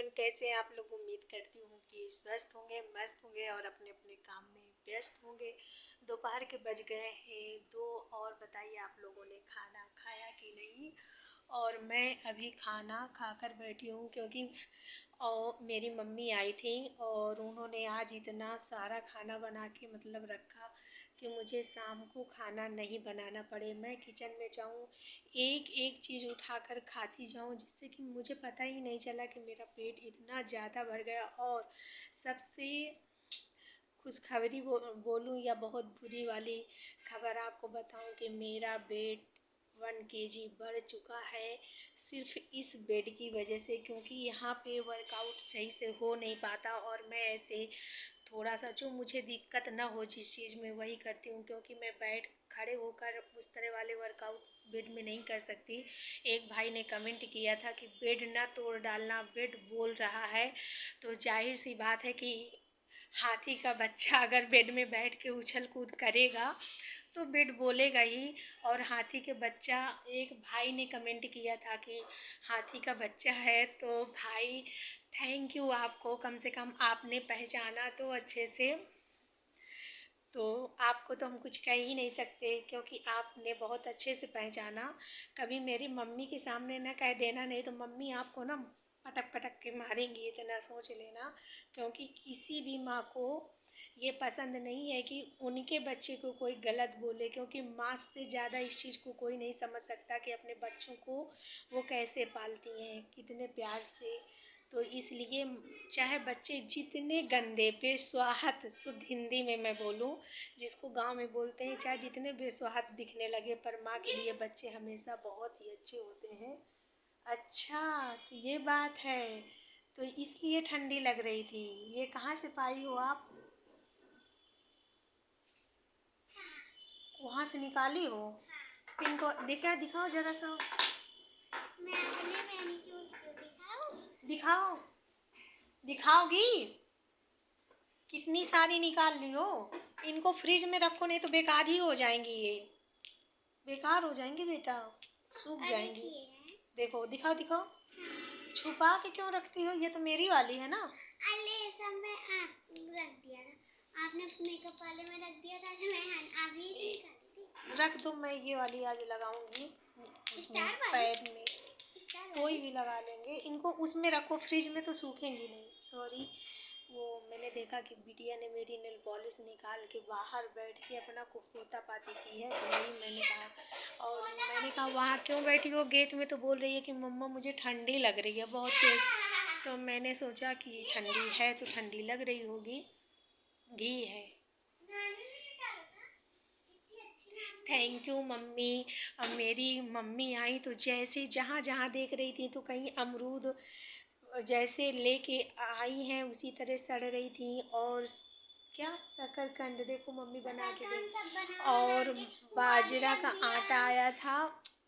Everyone, कैसे हैं आप लोग। उम्मीद करती हूँ कि स्वस्थ होंगे, मस्त होंगे और अपने अपने काम में व्यस्त होंगे। दोपहर के बज गए हैं 2 और बताइए आप लोगों ने खाना खाया कि नहीं। और मैं अभी खाना खाकर बैठी हूँ क्योंकि मेरी मम्मी आई थी और उन्होंने आज इतना सारा खाना बना के रखा कि मुझे शाम को खाना नहीं बनाना पड़े। मैं किचन में जाऊँ, एक एक चीज़ उठाकर खाती जाऊँ, जिससे कि मुझे पता ही नहीं चला कि मेरा पेट इतना ज़्यादा भर गया। और सबसे खुशखबरी बोलूँ या बहुत बुरी वाली खबर आपको बताऊँ कि मेरा वेट 1 केजी बढ़ चुका है, सिर्फ इस बेड की वजह से। क्योंकि यहाँ पे वर्कआउट सही से हो नहीं पाता और मैं ऐसे थोड़ा सा जो मुझे दिक्कत ना हो जिस चीज़ में वही करती हूँ, क्योंकि मैं बैठ खड़े होकर उस तरह वाले वर्कआउट बेड में नहीं कर सकती। एक भाई ने कमेंट किया था कि बेड ना तोड़ डालना, बेड बोल रहा है। तो जाहिर सी बात है कि हाथी का बच्चा अगर बेड में बैठ के उछल कूद करेगा तो बेड बोलेगा ही। और हाथी के बच्चा, एक भाई ने कमेंट किया था कि हाथी का बच्चा है। तो भाई थैंक यू आपको, कम से कम आपने पहचाना तो अच्छे से। तो आपको तो हम कुछ कह ही नहीं सकते क्योंकि आपने बहुत अच्छे से पहचाना। कभी मेरी मम्मी के सामने ना कह देना, नहीं तो मम्मी आपको ना पटक पटक के मारेंगी, इतना सोच लेना। क्योंकि किसी भी माँ को ये पसंद नहीं है कि उनके बच्चे को कोई गलत बोले, क्योंकि माँ से ज़्यादा इस चीज़ को कोई नहीं समझ सकता कि अपने बच्चों को वो कैसे पालती हैं, कितने प्यार से। तो इसलिए चाहे बच्चे जितने गंदे बेस्वाहत, शुद्ध हिंदी में मैं बोलूँ जिसको गांव में बोलते हैं, चाहे जितने बेस्वाहत दिखने लगे, पर माँ के लिए बच्चे हमेशा बहुत ही अच्छे होते हैं। अच्छा, तो ये बात है। तो इसलिए ठंडी लग रही थी। ये कहाँ से पाई हो आप? वहाँ से निकाली हो? इनको दिखाओ जरा सा। दिखाओ, दिखाओगी? कितनी सारी निकाल ली हो? इनको फ्रिज में रखो, नहीं तो बेकार ही हो जाएंगी। ये बेकार हो जाएंगी बेटा, सूख जाएंगी। देखो, दिखाओ दिखाओ। छुपा के क्यों रखती हो? ये तो मेरी वाली है ना। अरे सब में रख दिया था आपने, मेकअप वाले में रख दिया था, मैं अभी निकाली थी। रख दो, मैं ये वाली आज लगाऊंगी उसमें पैर में। कोई भी लगा लेंगे इनको, उसमें रखो, फ्रिज में तो सूखेंगी नहीं। सॉरी, वो मैंने देखा कि बिटिया ने मेरी नेल पॉलिश निकाल के बाहर बैठ के अपना पोता पाती की है, तो वही मैंने कहा। और मैंने कहा वहाँ क्यों बैठी हो गेट में? तो बोल रही है कि मम्मा मुझे ठंडी लग रही है बहुत तेज़। तो मैंने सोचा कि ठंडी है तो ठंडी लग रही होगी। घी है। Thank you mummy. अब मेरी मम्मी आई तो जैसे जहाँ जहाँ देख रही थी, तो कहीं अमरूद जैसे लेके आई हैं उसी तरह सड़ रही थी। और क्या शकरकंद देखो मम्मी बना के दी। और बाजरा का आटा आया था।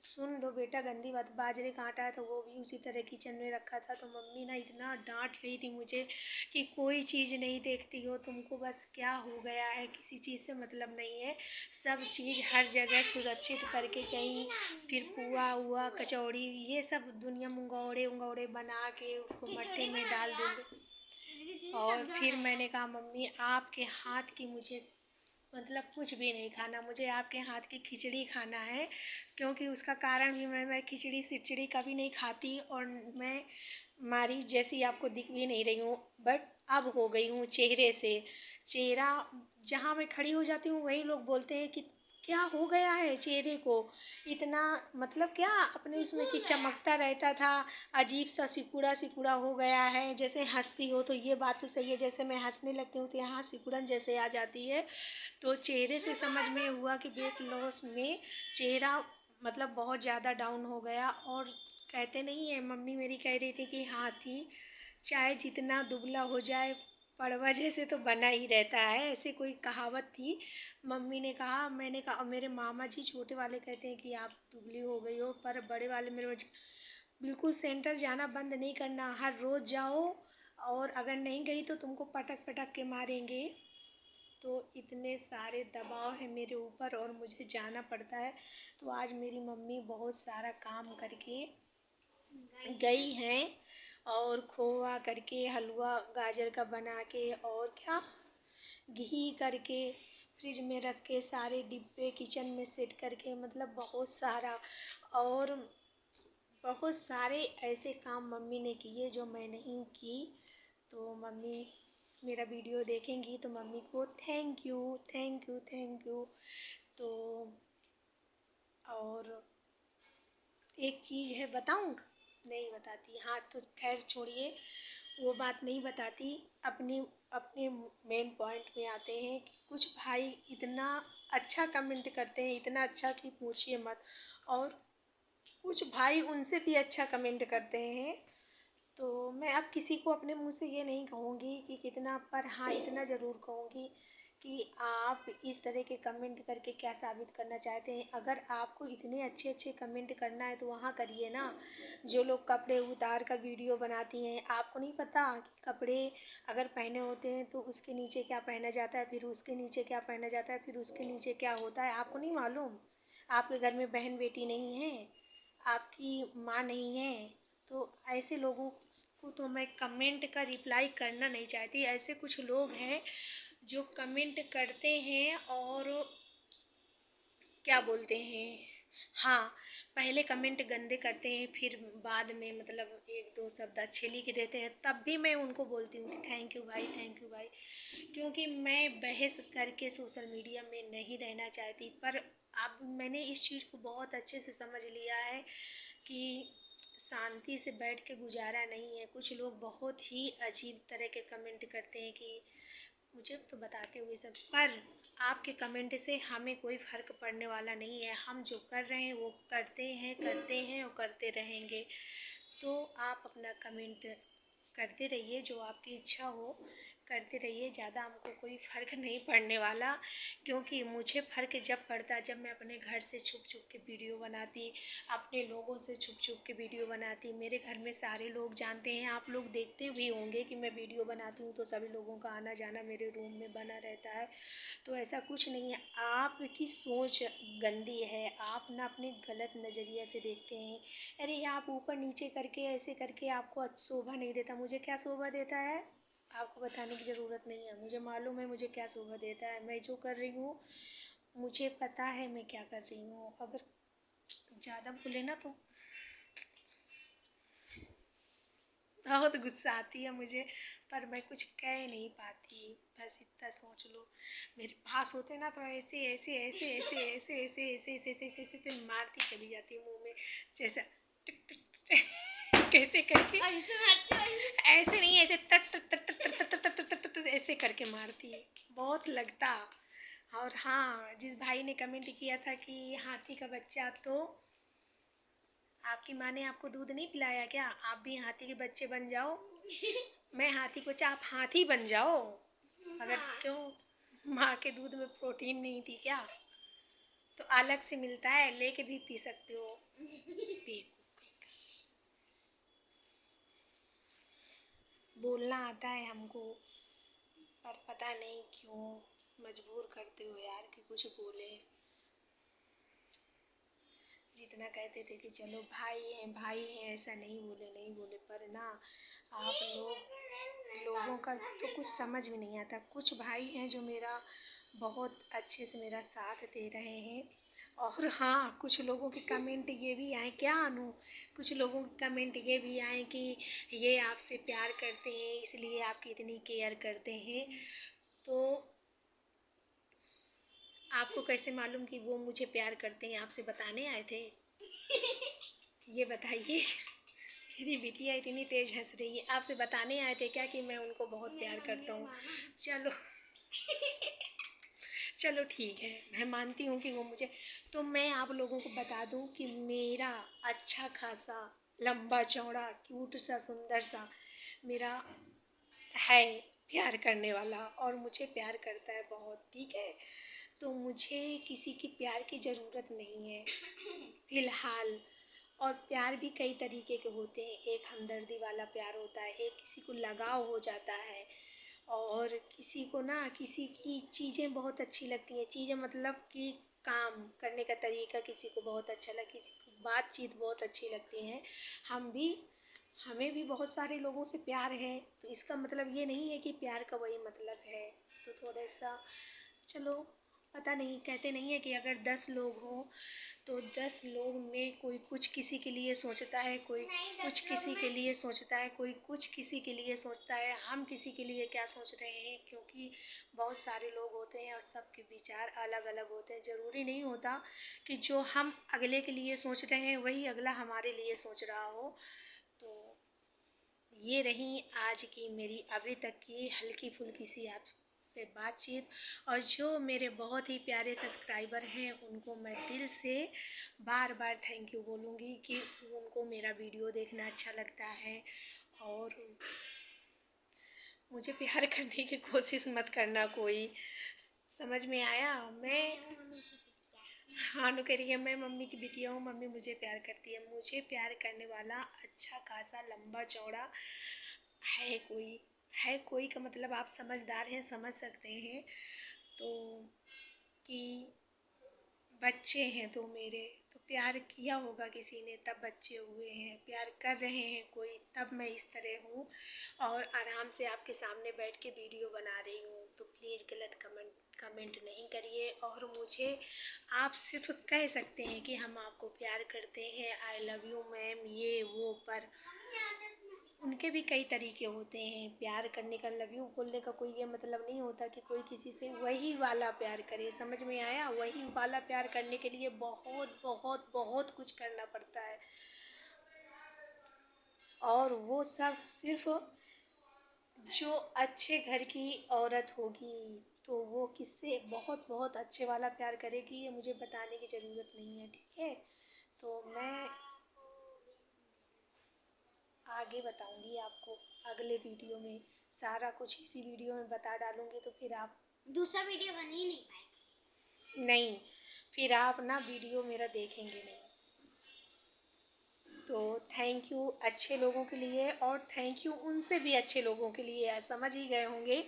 सुन लो बेटा, गंदी बात, बाजरे का आटा आया था, वो भी उसी तरह किचन में रखा था। तो मम्मी ना इतना डांट रही थी मुझे कि कोई चीज़ नहीं देखती हो तुमको, बस क्या हो गया है, किसी चीज़ से मतलब नहीं है, सब चीज़ हर जगह सुरक्षित करके कहीं। फिर पुआ हुआ, कचौड़ी, ये सब दुनिया मंगौड़े उंगौड़े बना के उसको मट्टी में डाल दूँगी। और फिर मैंने कहा मम्मी आपके हाथ की मुझे कुछ भी नहीं खाना, मुझे आपके हाथ की खिचड़ी खाना है। क्योंकि उसका कारण भी मैं खिचड़ी सिचड़ी कभी नहीं खाती और मैं मारी जैसी आपको दिख भी नहीं रही हूँ। बट अब हो गई हूँ चेहरे से। चेहरा जहाँ मैं खड़ी हो जाती हूँ वही लोग बोलते हैं कि क्या हो गया है चेहरे को, इतना क्या अपने उसमें कि चमकता रहता था, अजीब सा सिकुड़ा सिकुड़ा हो गया है। जैसे हंसती हो, तो ये बात तो सही है, जैसे मैं हंसने लगती हूँ तो यहाँ सिकुड़न जैसे आ जाती है। तो चेहरे से समझ में हुआ कि वेट लॉस में चेहरा बहुत ज़्यादा डाउन हो गया। और कहते नहीं है, मम्मी मेरी कह रही थी कि हाथी चाहे जितना दुबला हो जाए पड़वा जैसे तो बना ही रहता है, ऐसे कोई कहावत थी। मम्मी ने कहा, मैंने कहा, मेरे मामा जी छोटे वाले कहते हैं कि आप दुबली हो गई हो, पर बड़े वाले मेरे बिल्कुल सेंटर जाना बंद नहीं करना, हर रोज़ जाओ, और अगर नहीं गई तो तुमको पटक पटक के मारेंगे। तो इतने सारे दबाव है मेरे ऊपर और मुझे जाना पड़ता है। तो आज मेरी मम्मी बहुत सारा काम करके गई हैं और खोआ करके, हलवा गाजर का बना के, और क्या, घी करके, फ्रिज में रख के, सारे डिब्बे किचन में सेट करके, मतलब बहुत सारा। और बहुत सारे ऐसे काम मम्मी ने किए जो मैं नहीं की। तो मम्मी मेरा वीडियो देखेंगी तो मम्मी को thank you, thank you, thank you. तो और एक चीज़ है, बताऊँ? नहीं बताती। हाँ, तो खैर छोड़िए, वो बात नहीं बताती। अपनी अपने मेन पॉइंट में आते हैं कि कुछ भाई इतना अच्छा कमेंट करते हैं, इतना अच्छा कि पूछिए मत। और कुछ भाई उनसे भी अच्छा कमेंट करते हैं। तो मैं अब किसी को अपने मुंह से ये नहीं कहूँगी कि कितना, पर हाँ इतना ज़रूर कहूँगी कि आप इस तरह के कमेंट करके क्या साबित करना चाहते हैं। अगर आपको इतने अच्छे अच्छे कमेंट करना है तो वहाँ करिए ना। जो लोग कपड़े उतार कर वीडियो बनाती हैं, आपको नहीं पता कि कपड़े अगर पहने होते हैं तो उसके नीचे क्या पहना जाता है, फिर उसके नीचे क्या पहना जाता है, फिर उसके नीचे क्या होता है, आपको नहीं मालूम? आपके घर में बहन बेटी नहीं है, आपकी माँ नहीं है, तो ऐसे लोगों को तो मैं कमेंट का रिप्लाई करना नहीं चाहती। ऐसे कुछ लोग हैं जो कमेंट करते हैं और क्या बोलते हैं, हाँ, पहले कमेंट गंदे करते हैं, फिर बाद में मतलब एक दो शब्द अच्छे लिख देते हैं, तब भी मैं उनको बोलती हूँ कि थैंक यू भाई, थैंक यू भाई। क्योंकि मैं बहस करके सोशल मीडिया में नहीं रहना चाहती। पर अब मैंने इस चीज़ को बहुत अच्छे से समझ लिया है कि शांति से बैठ के गुजारा नहीं है। कुछ लोग बहुत ही अजीब तरह के कमेंट करते हैं कि मुझे तो बताते हुए सब, पर आपके कमेंट से हमें कोई फ़र्क पड़ने वाला नहीं है। हम जो कर रहे हैं वो करते हैं और करते रहेंगे। तो आप अपना कमेंट करते रहिए, जो आपकी इच्छा हो करते रहिए, ज़्यादा हमको कोई फ़र्क नहीं पड़ने वाला। क्योंकि मुझे फ़र्क जब पड़ता जब मैं अपने घर से छुप छुप के वीडियो बनाती, अपने लोगों से छुप छुप के वीडियो बनाती। मेरे घर में सारे लोग जानते हैं, आप लोग देखते भी होंगे कि मैं वीडियो बनाती हूँ तो सभी लोगों का आना जाना मेरे रूम में बना रहता है। तो ऐसा कुछ नहीं है, आपकी सोच गंदी है, आप ना अपने गलत नज़रिए से देखते हैं। अरे आप ऊपर नीचे करके ऐसे करके आपको शोभा नहीं देता, मुझे क्या शोभा देता है आपको बताने की ज़रूरत नहीं है। मुझे मालूम है मुझे क्या शोभा देता है। मैं जो कर रही हूँ मुझे पता है मैं क्या कर रही हूँ। अगर ज़्यादा बोले ना तो बहुत गुस्सा आती है मुझे, पर मैं कुछ कह नहीं पाती। बस इतना सोच लो, मेरे पास होते ना तो ऐसे ऐसे ऐसे ऐसे ऐसे ऐसे ऐसे ऐसे ऐसे ऐसे ऐसे मारती चली जाती मुंह में, जैसे टिक टिक टिक कैसे करके, ऐसे नहीं, ऐसे तट तट तट तट तट तट तट तट तट ऐसे करके मारती, बहुत लगता। और हाँ, जिस भाई ने कमेंट किया था कि हाथी का बच्चा, तो आपकी माँ ने आपको दूध नहीं पिलाया क्या? आप भी हाथी के बच्चे बन जाओ। मैं हाथी को चाहे आप हाथी बन जाओ। अगर क्यों, माँ के दूध में प्रोटीन नहीं थी क्या? तो अलग से मिलता है, लेके भी पी सकते हो। बोलना आता है हमको, पर पता नहीं क्यों मजबूर करते हो यार कि कुछ बोले। जितना कहते थे कि चलो भाई हैं, ऐसा नहीं बोले नहीं बोले, पर ना आप लोगों का तो कुछ समझ में नहीं आता। कुछ भाई हैं जो मेरा बहुत अच्छे से मेरा साथ दे रहे हैं। और हाँ, कुछ लोगों के कमेंट ये भी आए, क्या अनु, कुछ लोगों के कमेंट ये भी आए कि ये आपसे प्यार करते हैं इसलिए आपकी इतनी केयर करते हैं। तो आपको कैसे मालूम कि वो मुझे प्यार करते हैं? आपसे बताने आए थे? ये बताइए। मेरी बिटिया इतनी तेज हंस रही है, आपसे बताने आए थे क्या कि मैं उनको बहुत प्यार करता हूँ? चलो चलो ठीक है, मैं मानती हूँ कि वो मुझे, तो मैं आप लोगों को बता दूँ कि मेरा अच्छा खासा लंबा चौड़ा क्यूट सा सुंदर सा मेरा है प्यार करने वाला, और मुझे प्यार करता है बहुत, ठीक है। तो मुझे किसी की प्यार की ज़रूरत नहीं है फ़िलहाल। और प्यार भी कई तरीके के होते हैं, एक हमदर्दी वाला प्यार होता है, एक किसी को लगाव हो जाता है, और किसी को ना किसी की चीज़ें बहुत अच्छी लगती हैं। चीज़ें मतलब कि काम करने का तरीका किसी को बहुत अच्छा लगा, किसी को बातचीत बहुत अच्छी लगती हैं। हम भी हमें भी बहुत सारे लोगों से प्यार है, तो इसका मतलब ये नहीं है कि प्यार का वही मतलब है। तो थोड़ा सा चलो, पता नहीं, कहते नहीं है कि अगर 10 लोग हों तो 10 लोग में कोई कुछ किसी के लिए सोचता है, कोई नहीं, कुछ 10 लोग किसी में के लिए सोचता है, कोई कुछ किसी के लिए सोचता है। हम किसी के लिए क्या सोच रहे हैं, क्योंकि बहुत सारे लोग होते हैं और सबके विचार अलग अलग होते हैं। ज़रूरी नहीं होता कि जो हम अगले के लिए सोच रहे हैं वही अगला हमारे लिए सोच रहा हो। तो ये रही आज की मेरी अभी तक की हल्की फुल्की सी आपसे बातचीत। और जो मेरे बहुत ही प्यारे सब्सक्राइबर हैं उनको मैं दिल से बार बार थैंक यू बोलूँगी कि उनको मेरा वीडियो देखना अच्छा लगता है। और मुझे प्यार करने की कोशिश मत करना कोई, समझ में आया? मैं हाँ नु करिए, मैं मम्मी की बिटिया हूँ, मम्मी मुझे प्यार करती है। मुझे प्यार करने वाला अच्छा खासा लंबा चौड़ा है कोई, है कोई का मतलब आप समझदार हैं, समझ सकते हैं। तो कि बच्चे हैं तो मेरे, तो प्यार किया होगा किसी ने तब बच्चे हुए हैं, प्यार कर रहे हैं कोई तब मैं इस तरह हूँ और आराम से आपके सामने बैठ के वीडियो बना रही हूँ। तो प्लीज़ गलत कमेंट नहीं करिए। और मुझे आप सिर्फ कह सकते हैं कि हम आपको प्यार करते हैं, आई लव यू मैम, ये वो, पर उनके भी कई तरीके होते हैं प्यार करने का। लव यू बोलने का कोई ये मतलब नहीं होता कि कोई किसी से वही वाला प्यार करे, समझ में आया? वही वाला प्यार करने के लिए बहुत बहुत बहुत कुछ करना पड़ता है, और वो सब सिर्फ जो अच्छे घर की औरत होगी तो वो किससे बहुत बहुत अच्छे वाला प्यार करेगी, ये मुझे बताने की ज़रूरत नहीं है, ठीक है? तो मैं आगे बताऊंगी आपको अगले वीडियो में, सारा कुछ इसी वीडियो में बता डालूंगी तो फिर आप दूसरा वीडियो बन ही नहीं पाएगा। नहीं, फिर आप ना वीडियो मेरा देखेंगे नहीं। तो थैंक यू अच्छे लोगों के लिए, और थैंक यू उनसे भी अच्छे लोगों के लिए, समझ ही गए होंगे,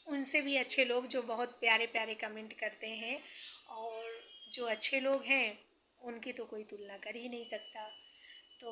उनसे भी अच्छे लोग जो बहुत प्यारे प्यारे कमेंट करते हैं। और जो अच्छे लोग हैं उनकी तो कोई तुलना कर ही नहीं सकता। तो